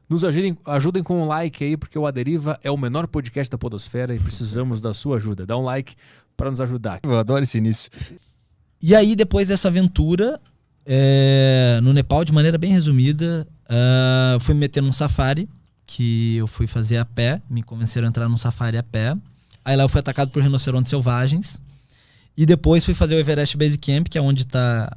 Nos ajudem com um like aí, porque o A Deriva é o menor podcast da podosfera e precisamos da sua ajuda. Dá um like para nos ajudar. Eu adoro esse início. E aí, depois dessa aventura, no Nepal, de maneira bem resumida, fui me meter num safari, que eu fui fazer a pé, me convenceram a entrar num safari a pé. Aí lá eu fui atacado por rinocerontes selvagens. E depois fui fazer o Everest Base Camp, que é onde tá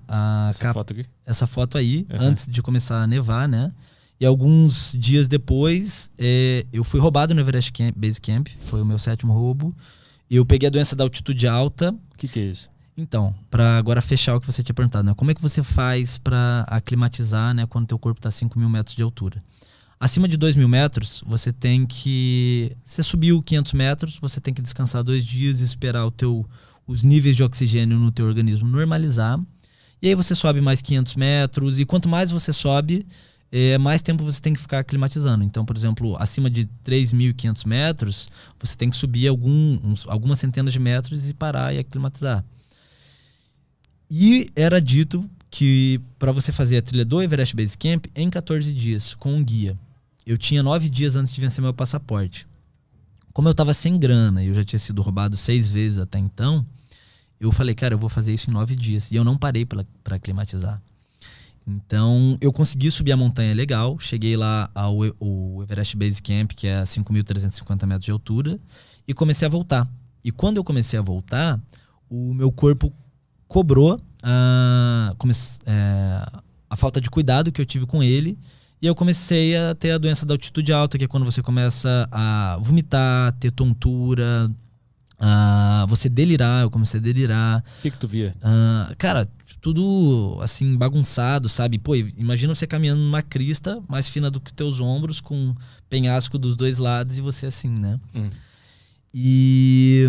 essa foto aí, antes de começar a nevar, né? E alguns dias depois, eu fui roubado no Everest Base Camp, foi o meu 7º roubo. Eu peguei a doença da altitude alta. O que é isso? Então, para agora fechar o que você tinha perguntado, né? Como é que você faz para aclimatizar, né, quando teu corpo está a 5.000 metros de altura? Acima de 2.000 metros, você tem que... Você subiu 500 metros, você tem que descansar 2 dias e esperar os níveis de oxigênio no teu organismo normalizar. E aí você sobe mais 500 metros, e quanto mais você sobe, mais tempo você tem que ficar aclimatizando. Então, por exemplo, acima de 3.500 metros, você tem que subir algumas centenas de metros e parar e aclimatizar. E era dito que para você fazer a trilha do Everest Base Camp em 14 dias, com um guia. Eu tinha 9 dias antes de vencer meu passaporte. Como eu estava sem grana e eu já tinha sido roubado 6 vezes até então, eu falei, cara, eu vou fazer isso em 9 dias. E eu não parei para aclimatizar. Então, eu consegui subir a montanha legal. Cheguei lá ao Everest Base Camp, que é a 5.350 metros de altura, e comecei a voltar. E quando eu comecei a voltar, o meu corpo cobrou a falta de cuidado que eu tive com ele, e eu comecei a ter a doença da altitude alta, que é quando você começa a vomitar, ter tontura, você delirar. Eu comecei a delirar. O que tu via? Cara, tudo assim bagunçado, sabe? Pô, imagina você caminhando numa crista mais fina do que teus ombros, com penhasco dos 2 lados, e você assim, né? E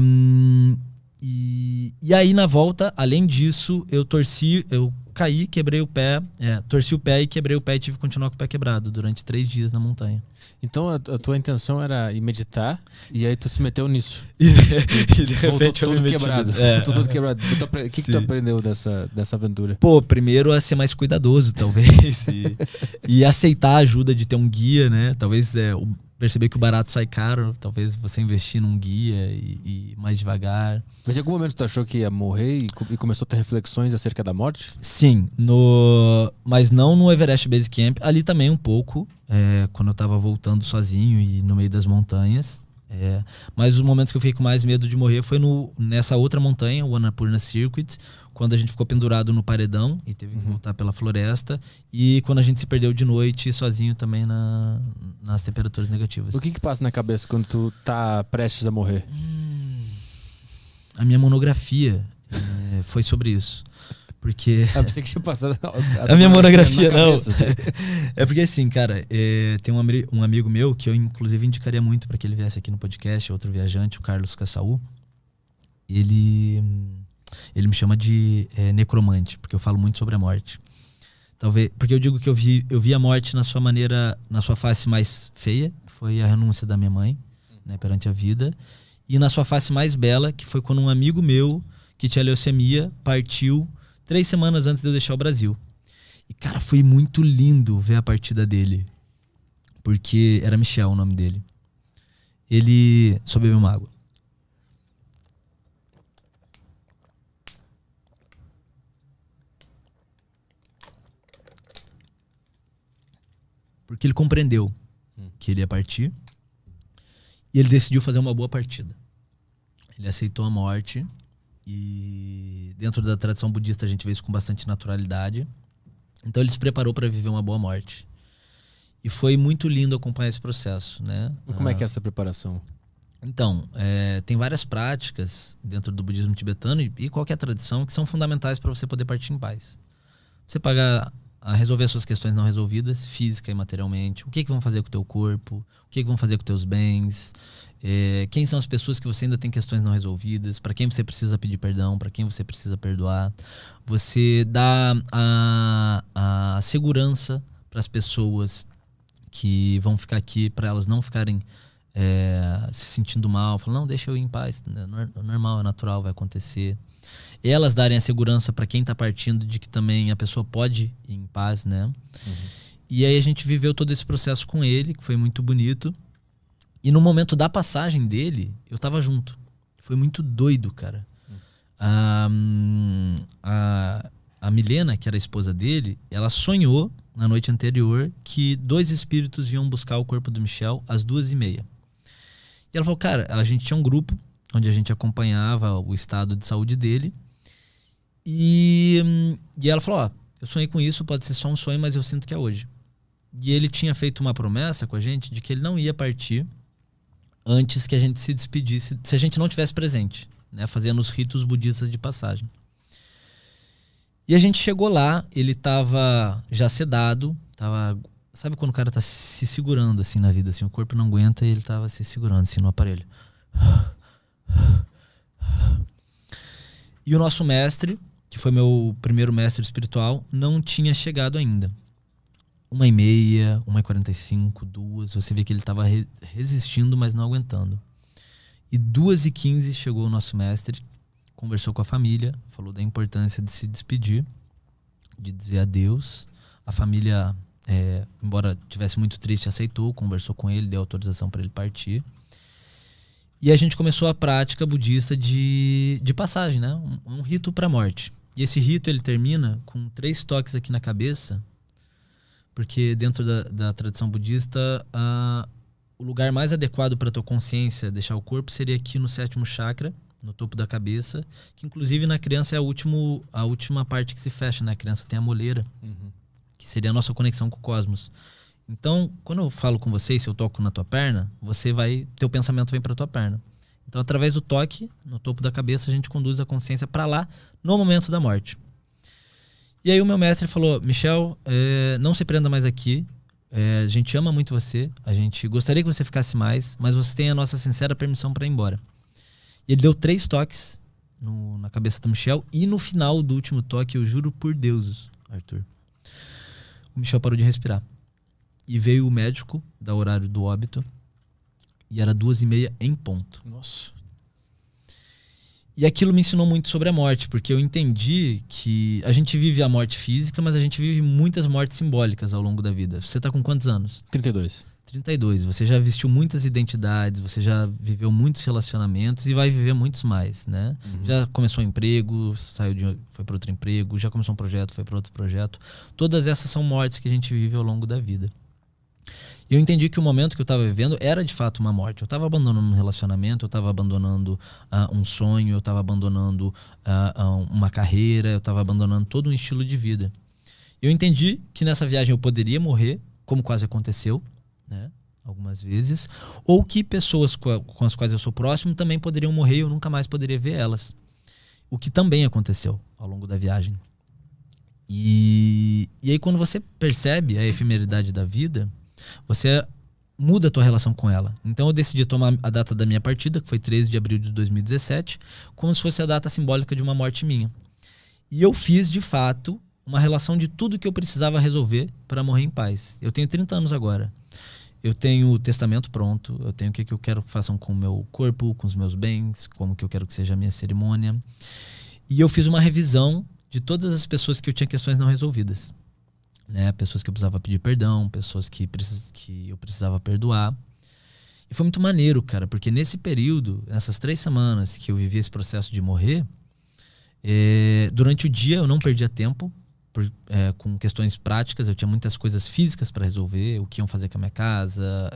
aí na volta, além disso, eu caí, quebrei o pé, torci o pé e quebrei o pé e tive que continuar com o pé quebrado durante 3 dias na montanha. Então a tua intenção era ir meditar, e aí tu se meteu nisso. E de repente voltou todo quebrado. Voltou todo quebrado. O que tu aprendeu dessa aventura? Pô, primeiro a ser mais cuidadoso, talvez, e aceitar a ajuda de ter um guia, né? Talvez perceber que o barato sai caro, talvez você investir num guia e mais devagar. Mas em algum momento tu achou que ia morrer e começou a ter reflexões acerca da morte? Sim, mas não no Everest Base Camp. Ali também um pouco, quando eu tava voltando sozinho e no meio das montanhas. Mas os momentos que eu fiquei com mais medo de morrer foi nessa outra montanha, o Annapurna Circuit, quando a gente ficou pendurado no paredão e teve que voltar pela floresta, e quando a gente se perdeu de noite sozinho também nas temperaturas negativas. O que passa na cabeça quando tu tá prestes a morrer? A minha monografia foi sobre isso. Porque... pensei que tinha passado a minha monografia, não. É porque assim, cara, tem um amigo meu que eu inclusive indicaria muito para que ele viesse aqui no podcast, outro viajante, o Carlos Cassaú. Ele me chama de necromante, porque eu falo muito sobre a morte. Talvez, porque eu digo que eu vi a morte na sua face mais feia, que foi a renúncia da minha mãe, né, perante a vida, e na sua face mais bela, que foi quando um amigo meu que tinha leucemia partiu 3 semanas antes de eu deixar o Brasil. E, cara, foi muito lindo ver a partida dele. Porque era Michel o nome dele. Ele só bebeu uma água. Porque ele compreendeu que ele ia partir. E ele decidiu fazer uma boa partida. Ele aceitou a morte. E dentro da tradição budista a gente vê isso com bastante naturalidade. Então ele se preparou para viver uma boa morte. E foi muito lindo acompanhar esse processo, né? E como é que é essa preparação? Então, tem várias práticas dentro do budismo tibetano e qualquer tradição que são fundamentais para você poder partir em paz. Você pagar a resolver as suas questões não resolvidas, física e materialmente. O que vão fazer com o teu corpo? O que vão fazer com os teus bens? Quem são as pessoas que você ainda tem questões não resolvidas? Para quem você precisa pedir perdão? Para quem você precisa perdoar? Você dá a segurança para as pessoas que vão ficar aqui, para elas não ficarem se sentindo mal. Falando, não, deixa eu ir em paz. É normal, é natural, vai acontecer. Elas darem a segurança para quem está partindo de que também a pessoa pode ir em paz, né? E aí a gente viveu todo esse processo com ele, que foi muito bonito. E no momento da passagem dele, eu tava junto. Foi muito doido, cara. A Milena, que era a esposa dele, ela sonhou na noite anterior que 2 espíritos iam buscar o corpo do Michel às 2h30. E ela falou, cara, a gente tinha um grupo onde a gente acompanhava o estado de saúde dele. E ela falou, ó, eu sonhei com isso, pode ser só um sonho, mas eu sinto que é hoje. E ele tinha feito uma promessa com a gente de que ele não ia partir antes que a gente se despedisse, se a gente não tivesse presente, né, fazendo os ritos budistas de passagem. E a gente chegou lá, ele tava já sedado, sabe quando o cara tá se segurando assim na vida, assim, o corpo não aguenta e ele tava se segurando assim no aparelho. E o nosso mestre, que foi meu primeiro mestre espiritual, não tinha chegado ainda. 1h30, 1h45, 2h, você vê que ele estava resistindo, mas não aguentando. E 2h15 chegou o nosso mestre, conversou com a família, falou da importância de se despedir, de dizer adeus. A família, embora tivesse muito triste, aceitou, conversou com ele, deu autorização para ele partir. E a gente começou a prática budista de passagem, né? Um rito para a morte. E esse rito ele termina com 3 toques aqui na cabeça, porque dentro da tradição budista, o lugar mais adequado para a tua consciência deixar o corpo seria aqui no 7º chakra, no topo da cabeça, que inclusive na criança é a última parte que se fecha, né? A criança tem a moleira, que seria a nossa conexão com o cosmos. Então, quando eu falo com você, se eu toco na tua perna, teu pensamento vem para tua perna. Então, através do toque, no topo da cabeça, a gente conduz a consciência para lá, no momento da morte. E aí o meu mestre falou, Michel, não se prenda mais aqui, a gente ama muito você, a gente gostaria que você ficasse mais, mas você tem a nossa sincera permissão para ir embora. E ele deu 3 toques na cabeça do Michel, e no final do último toque, eu juro por Deus, Arthur, o Michel parou de respirar. E veio o médico dar horário do óbito, e era 2h30 em ponto. Nossa. E aquilo me ensinou muito sobre a morte, porque eu entendi que a gente vive a morte física, mas a gente vive muitas mortes simbólicas ao longo da vida. Você tá com quantos anos? 32. 32. Você já vestiu muitas identidades, você já viveu muitos relacionamentos e vai viver muitos mais, né? Já começou um emprego, foi para outro emprego, já começou um projeto, foi para outro projeto. Todas essas são mortes que a gente vive ao longo da vida. E eu entendi que o momento que eu estava vivendo era de fato uma morte. Eu estava abandonando um relacionamento, eu estava abandonando um sonho, eu estava abandonando uma carreira, eu estava abandonando todo um estilo de vida. Eu entendi que nessa viagem eu poderia morrer, como quase aconteceu, né, algumas vezes, ou que pessoas com as quais eu sou próximo também poderiam morrer e eu nunca mais poderia ver elas. O que também aconteceu ao longo da viagem. E aí quando você percebe a efemeridade da vida, você muda a tua relação com ela. Então eu decidi tomar a data da minha partida, que foi 13 de abril de 2017, como se fosse a data simbólica de uma morte minha. E eu fiz, de fato, uma relação de tudo que eu precisava resolver para morrer em paz. Eu tenho 30 anos agora. Eu tenho o testamento pronto, eu tenho o que eu quero que façam com o meu corpo, com os meus bens, como que eu quero que seja a minha cerimônia. E eu fiz uma revisão de todas as pessoas que eu tinha questões não resolvidas. Né, pessoas que eu precisava pedir perdão, pessoas que eu precisava perdoar. E foi muito maneiro, cara, porque nesse período, nessas 3 semanas que eu vivi esse processo de morrer, durante o dia eu não perdia tempo com questões práticas, eu tinha muitas coisas físicas para resolver, o que iam fazer com a minha casa,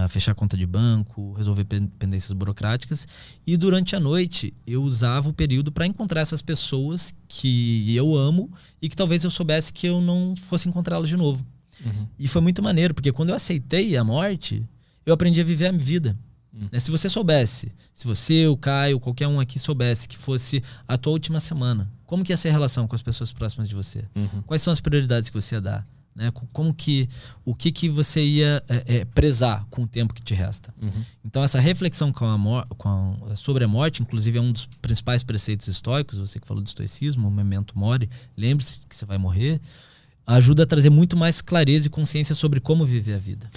fechar a conta de banco, resolver pendências burocráticas. E durante a noite eu usava o período para encontrar essas pessoas que eu amo e que talvez eu soubesse que eu não fosse encontrá-las de novo. E foi muito maneiro, porque quando eu aceitei a morte, eu aprendi a viver a vida. Se você soubesse, se você, o Caio, qualquer um aqui soubesse que fosse a tua última semana, como que ia ser a relação com as pessoas próximas de você? Quais são as prioridades que você ia dar? Né? O que você ia prezar com o tempo que te resta. Então essa reflexão sobre a morte, inclusive é um dos principais preceitos estoicos, você que falou do estoicismo, o memento mori, lembre-se que você vai morrer, ajuda a trazer muito mais clareza e consciência sobre como viver a vida.